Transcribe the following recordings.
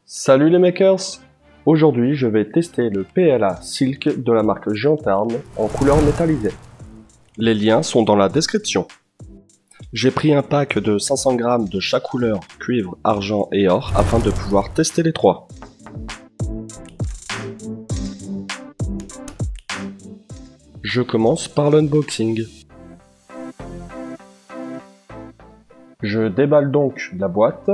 Salut les makers! Aujourd'hui je vais tester le PLA Silk de la marque Jantarn en couleur métallisée. Les liens sont dans la description. J'ai pris un pack de 500 grammes de chaque couleur, cuivre, argent et or, afin de pouvoir tester les trois. Je commence par l'unboxing. Je déballe donc la boîte.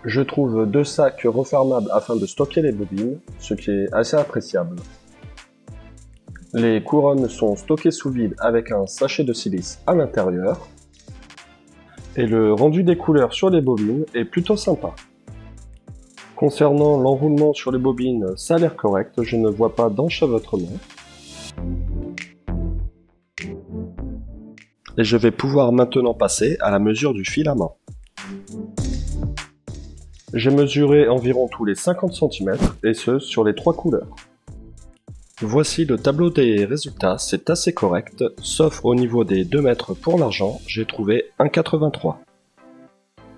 Je trouve deux sacs refermables afin de stocker les bobines, ce qui est assez appréciable. Les couronnes sont stockées sous vide avec un sachet de silice à l'intérieur. Et le rendu des couleurs sur les bobines est plutôt sympa. Concernant l'enroulement sur les bobines, ça a l'air correct, je ne vois pas d'enchevêtrement. Et je vais pouvoir maintenant passer à la mesure du filament. J'ai mesuré environ tous les 50 cm, et ce sur les trois couleurs. Voici le tableau des résultats, c'est assez correct, sauf au niveau des 2 mètres pour l'argent, j'ai trouvé 1,83.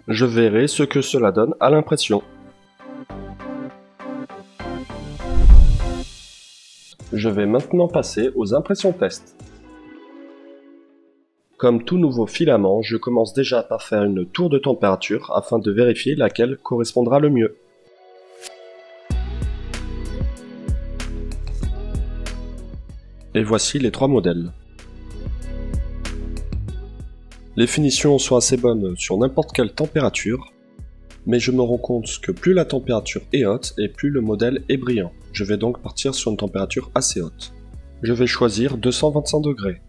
Je verrai ce que cela donne à l'impression. Je vais maintenant passer aux impressions test. Comme tout nouveau filament, je commence déjà par faire une tour de température afin de vérifier laquelle correspondra le mieux. Et voici les trois modèles. Les finitions sont assez bonnes sur n'importe quelle température, mais je me rends compte que plus la température est haute et plus le modèle est brillant. Je vais donc partir sur une température assez haute. Je vais choisir 225 degrés.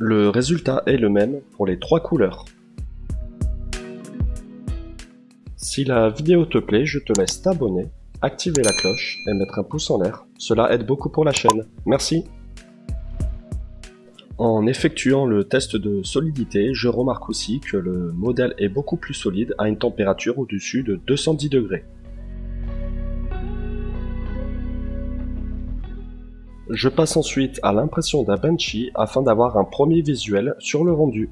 Le résultat est le même pour les trois couleurs. Si la vidéo te plaît, je te laisse t'abonner, activer la cloche et mettre un pouce en l'air. Cela aide beaucoup pour la chaîne. Merci! En effectuant le test de solidité, je remarque aussi que le modèle est beaucoup plus solide à une température au-dessus de 210 degrés. Je passe ensuite à l'impression d'un Benchy afin d'avoir un premier visuel sur le rendu.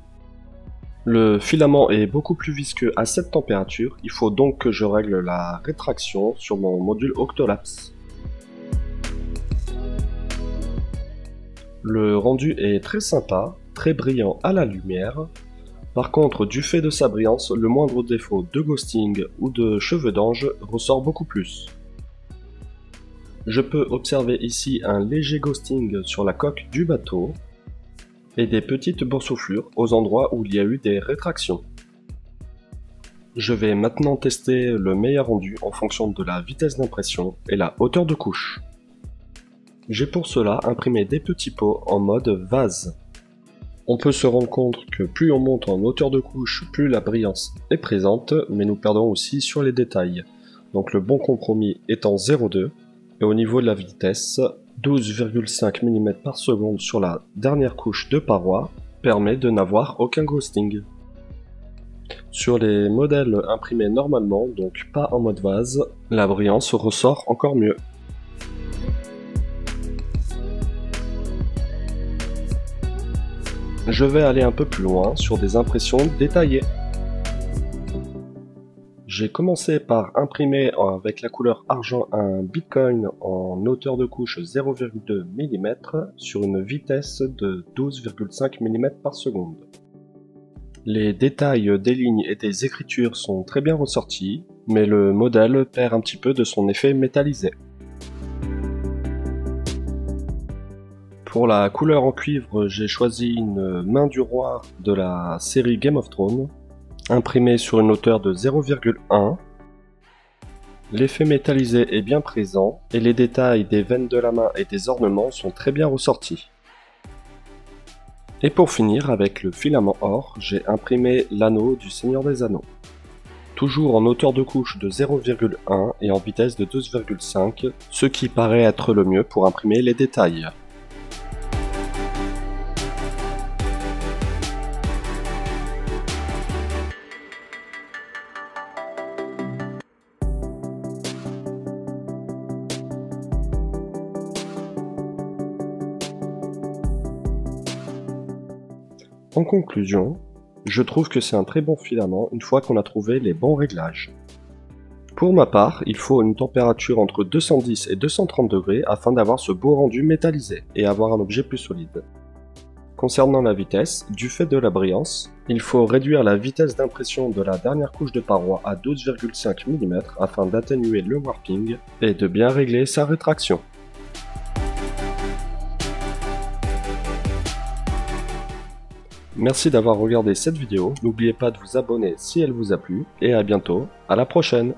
Le filament est beaucoup plus visqueux à cette température, il faut donc que je règle la rétraction sur mon module Octolapse. Le rendu est très sympa, très brillant à la lumière. Par contre, du fait de sa brillance, le moindre défaut de ghosting ou de cheveux d'ange ressort beaucoup plus. Je peux observer ici un léger ghosting sur la coque du bateau et des petites boursouflures aux endroits où il y a eu des rétractions. Je vais maintenant tester le meilleur rendu en fonction de la vitesse d'impression et la hauteur de couche. J'ai pour cela imprimé des petits pots en mode vase. On peut se rendre compte que plus on monte en hauteur de couche, plus la brillance est présente, mais nous perdons aussi sur les détails. Donc le bon compromis étant 0,2. Et au niveau de la vitesse, 12,5 mm par seconde sur la dernière couche de paroi permet de n'avoir aucun ghosting. Sur les modèles imprimés normalement, donc pas en mode vase, la brillance ressort encore mieux. Je vais aller un peu plus loin sur des impressions détaillées. J'ai commencé par imprimer avec la couleur argent un bitcoin en hauteur de couche 0,2 mm sur une vitesse de 12,5 mm par seconde. Les détails des lignes et des écritures sont très bien ressortis, mais le modèle perd un petit peu de son effet métallisé. Pour la couleur en cuivre, j'ai choisi une main du roi de la série Game of Thrones, imprimé sur une hauteur de 0,1. L'effet métallisé est bien présent et les détails des veines de la main et des ornements sont très bien ressortis. Et pour finir, avec le filament or, j'ai imprimé l'anneau du Seigneur des Anneaux. Toujours en hauteur de couche de 0,1 et en vitesse de 12,5, ce qui paraît être le mieux pour imprimer les détails. En conclusion, Je trouve que c'est un très bon filament une fois qu'on a trouvé les bons réglages. Pour ma part, il faut une température entre 210 et 230 degrés afin d'avoir ce beau rendu métallisé et avoir un objet plus solide. Concernant la vitesse, du fait de la brillance, il faut réduire la vitesse d'impression de la dernière couche de paroi à 12,5 mm afin d'atténuer le warping et de bien régler sa rétraction. Merci d'avoir regardé cette vidéo, n'oubliez pas de vous abonner si elle vous a plu, et à bientôt, à la prochaine!